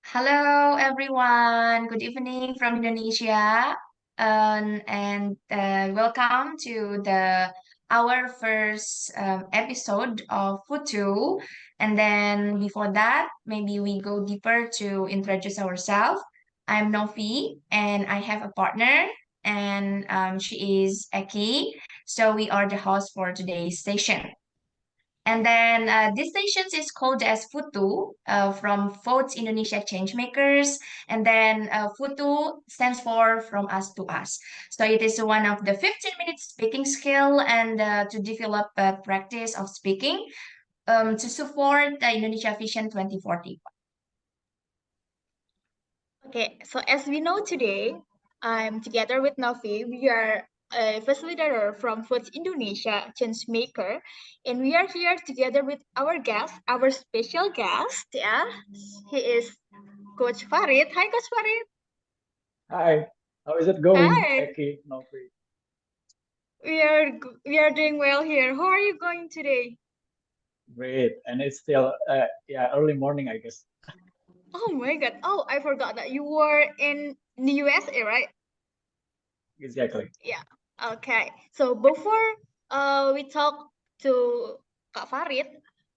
Hello, everyone. Good evening from Indonesia, and welcome to the our first episode of FUTU. And then before that, maybe we go deeper to introduce ourselves. I'm Novi, and I have a partner, and she is Eki. So we are the host for today's session. And then this station is called as FUTU from Votes Indonesia Changemakers. And then FUTU stands for From Us to Us. So it is one of the 15-minute speaking skill and to develop a practice of speaking to support the Indonesia Vision 2040. Okay, so as we know today, I'm together with Novi. We are a facilitator from Foods Indonesia Change Maker, and we are here together with our guest, our special guest. Yeah, he is Coach Farid. Hi, Coach Farid. Hi, how is it going, Hi. Eki? No, free. We are doing well here. How are you going today? Great. And it's still, yeah, early morning, I guess. Oh my God. Oh, I forgot that you were in the USA, right? Exactly. Yeah. Okay. So before we talk to Kak Farid,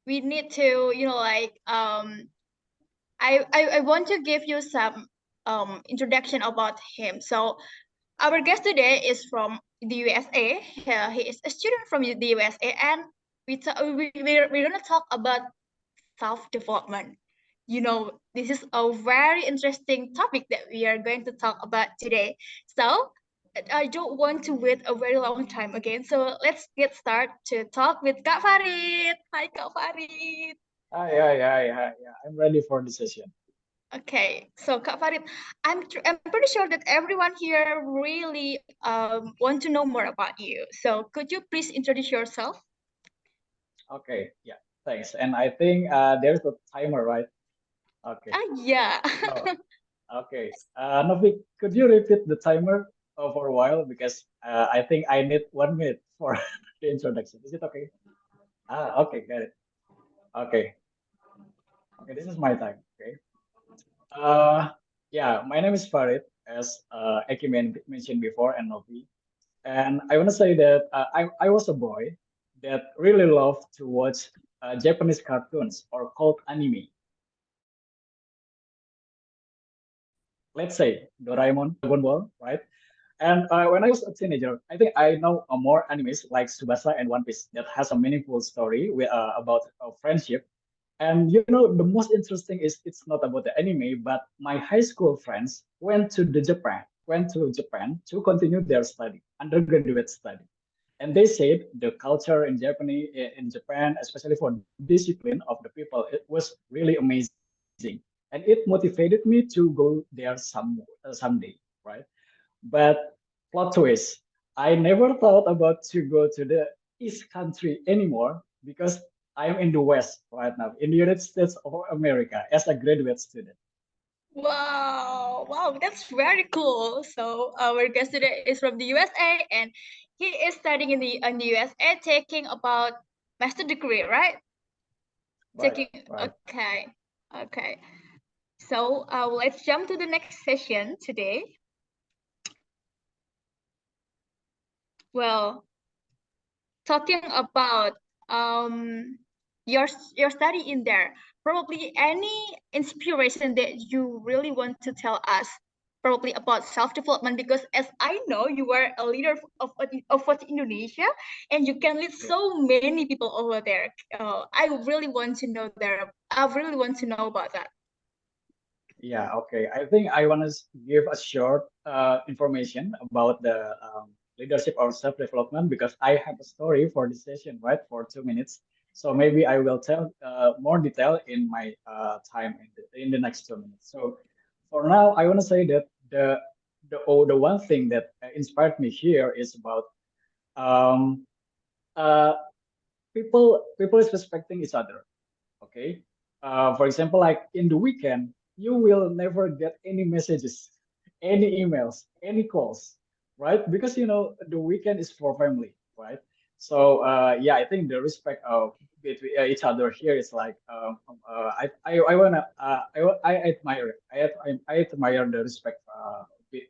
we need to, I want to give you some introduction about him. So our guest today is from the USA. He is a student from the USA, and we're gonna talk about self-development. This is a very interesting topic that we are going to talk about today. So I don't want to wait a very long time again. So let's get started to talk with Kak Farid. Hi, Kak Farid. Hi. I'm ready for the session. Okay, so Kak Farid, I'm pretty sure that everyone here really want to know more about you. So could you please introduce yourself? Okay, yeah, thanks. And I think there's a timer, right? Okay. Yeah. Oh, okay. Novi, could you repeat the timer for a while? Because I think I need 1 minute for the introduction. Is it okay? Okay, got it. Okay. Okay, this is my time. Okay. Uh, yeah, my name is Farid, as Eki mentioned before, and Novi. And I want to say that I was a boy that really loved to watch Japanese cartoons or called anime. Let's say Doraemon, Dragon Ball, right? And when I was a teenager, I think I know more animes like Tsubasa and One Piece that has a meaningful story about friendship. And the most interesting is it's not about the anime, but my high school friends went to Japan to continue their study, undergraduate study. And they said the culture in Japan, especially for discipline of the people, it was really amazing, and it motivated me to go there someday, right? But plot twist, I never thought about to go to the East country anymore because I'm in the West right now, in the United States of America as a graduate student. Wow, that's very cool. So our guest today is from the USA, and he is studying in the USA, taking about master degree, right? Right, Taking right. okay. So let's jump to the next session today. Well, talking about um your study in there, probably any inspiration that you really want to tell us, probably about self-development, because as I know, you are a leader of what Indonesia, and you can lead Yeah. so many people over there. I really want to know about that. Yeah, okay. I think I want to give a short information about the leadership or self-development because I have a story for this session, right, for 2 minutes. So maybe I will tell more detail in my time in the next 2 minutes. So for now, I want to say that the one thing that inspired me here is about um, uh, people is respecting each other. Okay. For example, like in the weekend, you will never get any messages, any emails, any calls, right? Because the weekend is for family, right? So yeah, I think the respect of between each other here is like I wanna I admire it. I admire the respect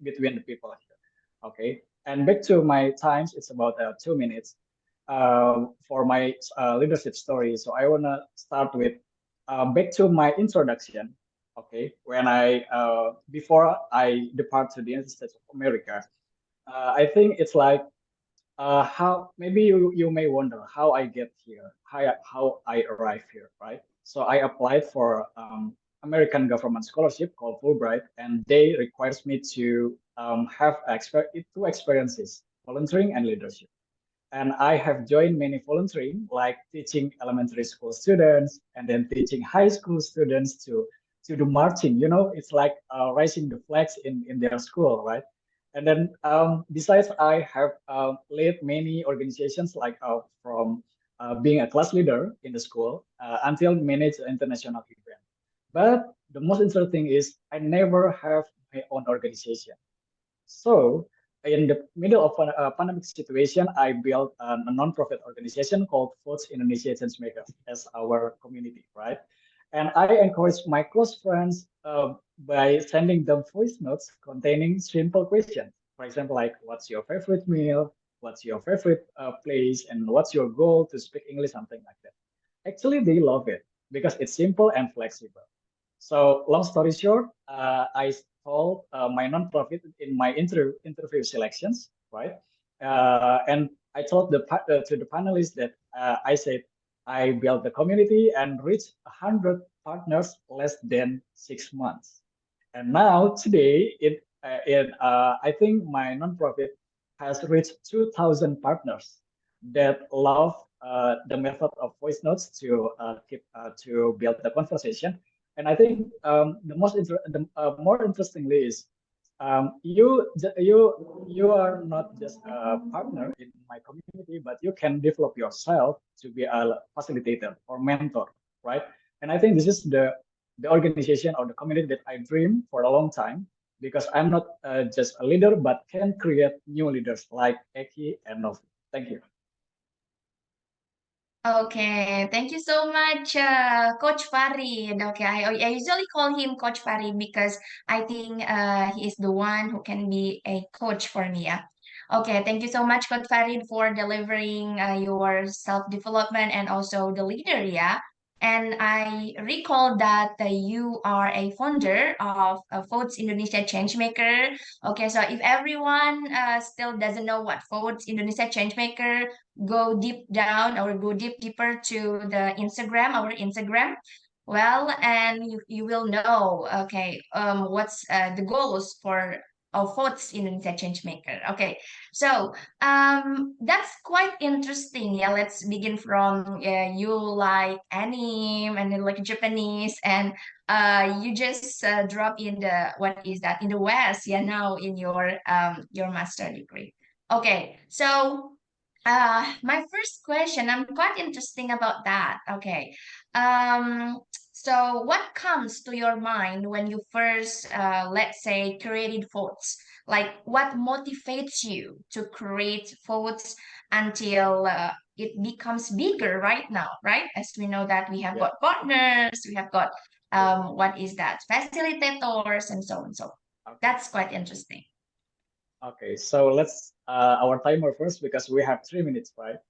between the people here. Okay, and back to my times, it's about 2 minutes for my leadership story. So I wanna start with back to my introduction. Okay, when I before I depart to the United States of America, I think it's like how maybe you may wonder how I get here, how I arrive here, right? So I applied for American government scholarship called Fulbright, and they requires me to have two experiences, volunteering and leadership. And I have joined many volunteering, like teaching elementary school students and then teaching high school students to do marching. You know, it's like raising the flags in their school, right? And then besides, I have led many organizations like from being a class leader in the school until manage an international event. But the most interesting is I never have my own organization. So in the middle of a pandemic situation, I built a non-profit organization called FUTU Indonesia Changemakers as our community, right? And I encourage my close friends by sending them voice notes containing simple questions. For example, like what's your favorite meal? What's your favorite place? And what's your goal to speak English? Something like that. Actually, they love it because it's simple and flexible. So long story short, I told my nonprofit in my interview selections, right? And I told to the panelists that I said I built the community and reached 100 partners less than 6 months. And now today, I think my nonprofit has reached 2,000 partners that love the method of voice notes to keep to build the conversation. And I think the more interestingly is you are not just a partner in my community, but you can develop yourself to be a facilitator or mentor, right? And I think this is the organization or the community that I dream for a long time because I'm not just a leader, but can create new leaders like Eki and Novi. Thank you. Okay, thank you so much, Coach Farid. Okay, I usually call him Coach Farid because I think he is the one who can be a coach for me. Yeah. Okay, thank you so much, Coach Farid, for delivering your self-development and also the leader. Yeah. And I recall that you are a founder of Votes Indonesia Changemaker. Okay, so if everyone still doesn't know what Votes Indonesia Changemaker, go deep down or go deeper to the Instagram, our Instagram. Well, and you will know, okay, what's the goals for our thoughts in Indonesia change maker. Okay, so that's quite interesting. Yeah, let's begin from you like anime and then like Japanese, and you just drop in the what is that in the West? Yeah, now in your master degree. Okay, so my first question, I'm quite interesting about that. Okay. So what comes to your mind when you first, let's say, created thoughts? Like what motivates you to create thoughts until it becomes bigger right now, right? As we know that we have Yeah. got partners, we have got, Yeah. what is that? Facilitators and so on. So Okay. that's quite interesting. Okay. So let's our timer first because we have 3 minutes, right,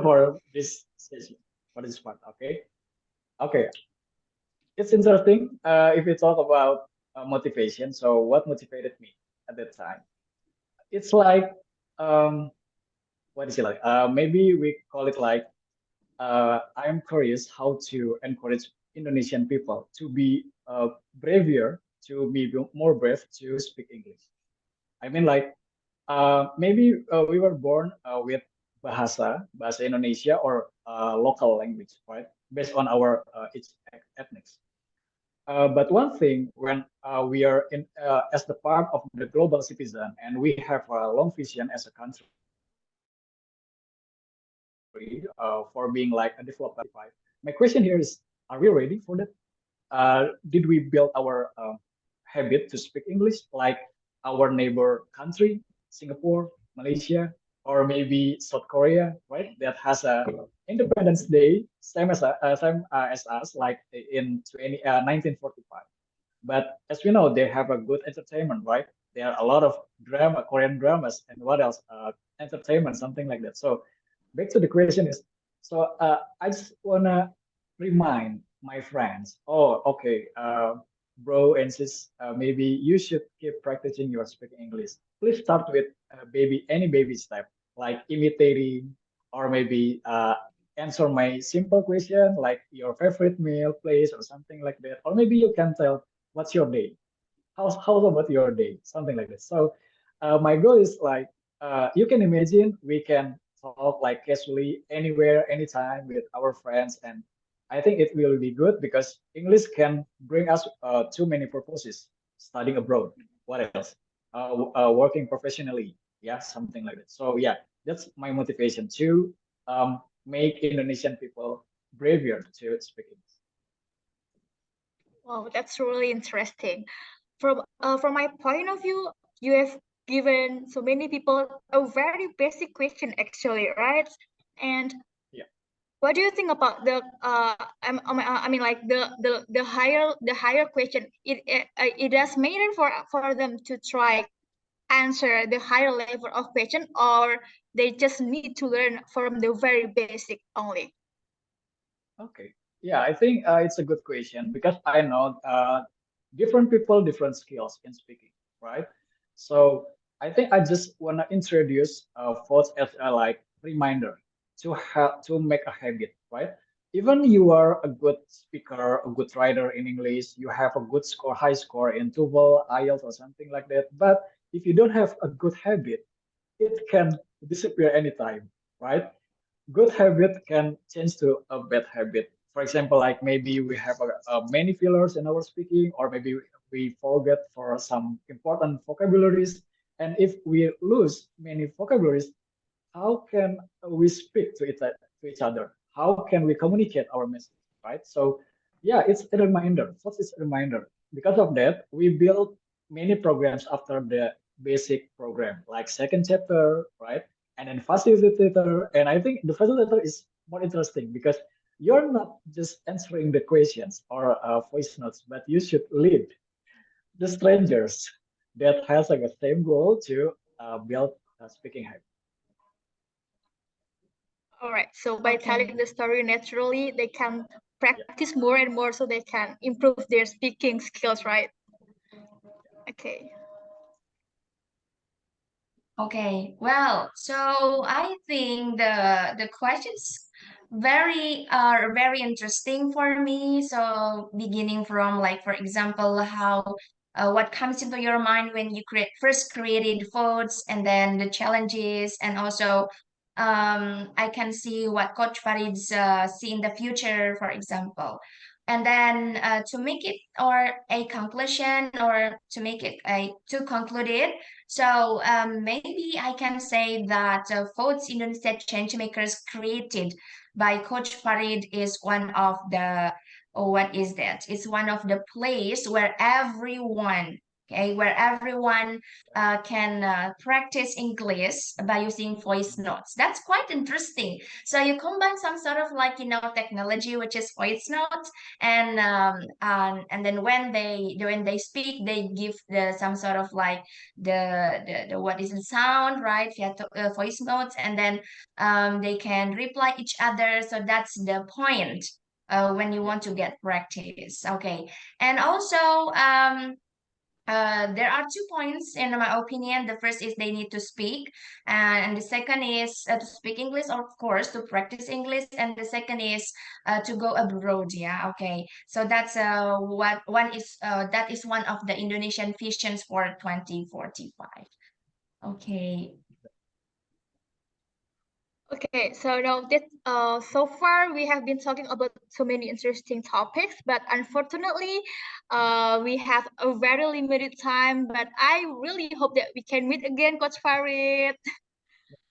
for this session, for this part. Okay. Okay. It's interesting if we talk about motivation. So what motivated me at that time? It's like um, what is it like? Maybe we call it like I'm curious how to encourage Indonesian people to be braver, to be more brave to speak English. I mean, like maybe we were born with bahasa Indonesia or local language, right? Based on our each ethnics. But one thing, when we are in as the part of the global citizen, and we have a long vision as a country for being like a developer. My question here is: are we ready for that? Did we build our habit to speak English like our neighbor country, Singapore, Malaysia? or maybe South Korea, right? That has a Independence Day, same as us, like in 1945. But as we know, they have a good entertainment, right? There are a lot of drama, Korean dramas, and what else? Entertainment, something like that. So back to the question is, so I just wanna remind my friends, oh, okay, bro and sis, maybe you should keep practicing your speaking English. Please start with any baby step, like imitating, or maybe answer my simple question, like your favorite meal place or something like that. Or maybe you can tell, what's your day? How's about your day? Something like this. So my goal is like you can imagine we can talk like casually anywhere, anytime with our friends, and I think it will be good because English can bring us too many purposes. Studying abroad, what else? Working professionally, yeah, something like that. So yeah, that's my motivation to make Indonesian people braver to speak English. Wow, that's really interesting. From my point of view, you have given so many people a very basic question, actually, right? And Yeah. what do you think about the I mean, like the higher question? It does matter for them to try answer the higher level of question, or they just need to learn from the very basic only? Okay. Yeah, I think it's a good question because I know different people, different skills in speaking, right? So I think I just want to introduce thoughts as a like reminder to have to make a habit, right? Even you are a good speaker, a good writer in English, you have a good score, high score in TOEFL, IELTS, or something like that. But if you don't have a good habit, it can disappear anytime, right? Good habit can change to a bad habit. For example, like maybe we have many fillers in our speaking, or maybe we forget for some important vocabularies. And if we lose many vocabularies, how can we speak to each other? How can we communicate our message, right? So, yeah, it's a reminder. First, it's a reminder. Because of that, we build many programs after the basic program, like second chapter, right? And then facilitator. And I think the facilitator is more interesting because you're not just answering the questions or voice notes, but you should lead the strangers that has like a same goal to build a speaking habit. All right. So by telling Okay. the story naturally, they can practice more and more so they can improve their speaking skills, right? Okay. Okay, well, so I think the questions are very interesting for me. So beginning from like for example, how what comes into your mind when you first created foods, and then the challenges, and also I can see what Coach Farid's see in the future, for example. And then to make it or a conclusion, or to make it a to conclude it, so maybe I can say that FUTU Indonesia Changemakers created by Coach Farid is one of the, oh, what is that? It's one of the place where everyone, okay, where everyone can practice English by using voice notes. That's quite interesting. So you combine some sort of like, technology, which is voice notes, and then when they speak, they give some sort of like the what is the sound, right, via voice notes, and then they can reply each other. So that's the point when you want to get practice. Okay, and also there are 2 points in my opinion. The first is they need to speak, and the second is to speak English, of course, to practice English, and the second is to go abroad. Yeah, okay. So that's what one is. That is one of the Indonesian visions for 2045. Okay. Okay, so now that so far we have been talking about so many interesting topics, but unfortunately, we have a very limited time. But I really hope that we can meet again, Coach Farid.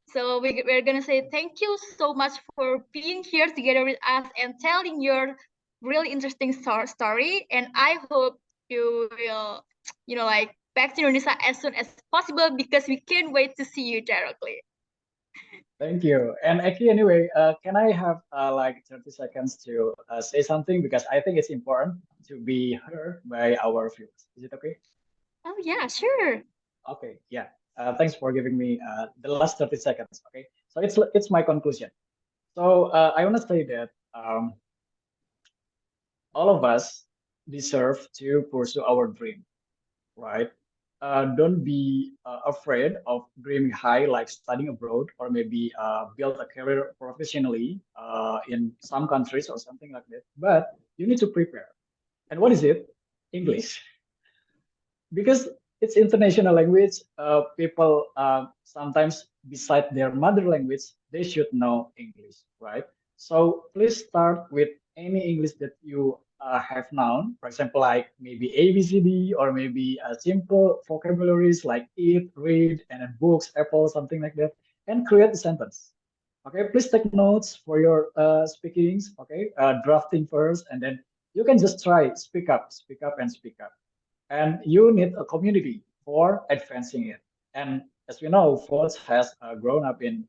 So we're gonna say thank you so much for being here together with us and telling your really interesting story. And I hope you will, like back to Indonesia as soon as possible because we can't wait to see you directly. Thank you. And actually, anyway, can I have like 30 seconds to say something? Because I think it's important to be heard by our viewers. Is it okay? Oh yeah, sure. Okay, yeah. Thanks for giving me the last 30 seconds. Okay, so it's my conclusion. So I want to say that all of us deserve to pursue our dream, right? Don't be afraid of dreaming high, like studying abroad, or maybe build a career professionally in some countries or something like that. But you need to prepare. And what is it? English. Because it's international language, people sometimes beside their mother language, they should know English, right? So please start with any English that you have known, for example, like maybe ABCD or maybe simple vocabularies like eat, read, and then books, apple, something like that, and create a sentence. Okay, please take notes for your speakings. Okay, drafting first, and then you can just try speak up, and speak up, and you need a community for advancing it. And as we know, Forge has grown up in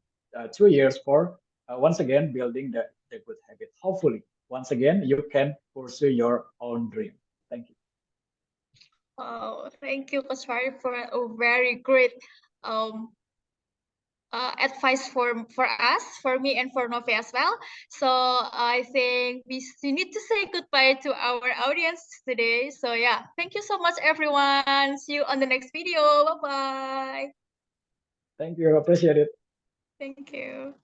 2 years for once again building the good habit. Hopefully, once again, you can pursue your own dream. Thank you. Oh, thank you, Coach Farid, for a very great um advice for us, for me, and for Novi as well. So I think we need to say goodbye to our audience today. So yeah, thank you so much, everyone. See you on the next video. Bye bye. Thank you. Appreciate it. Thank you.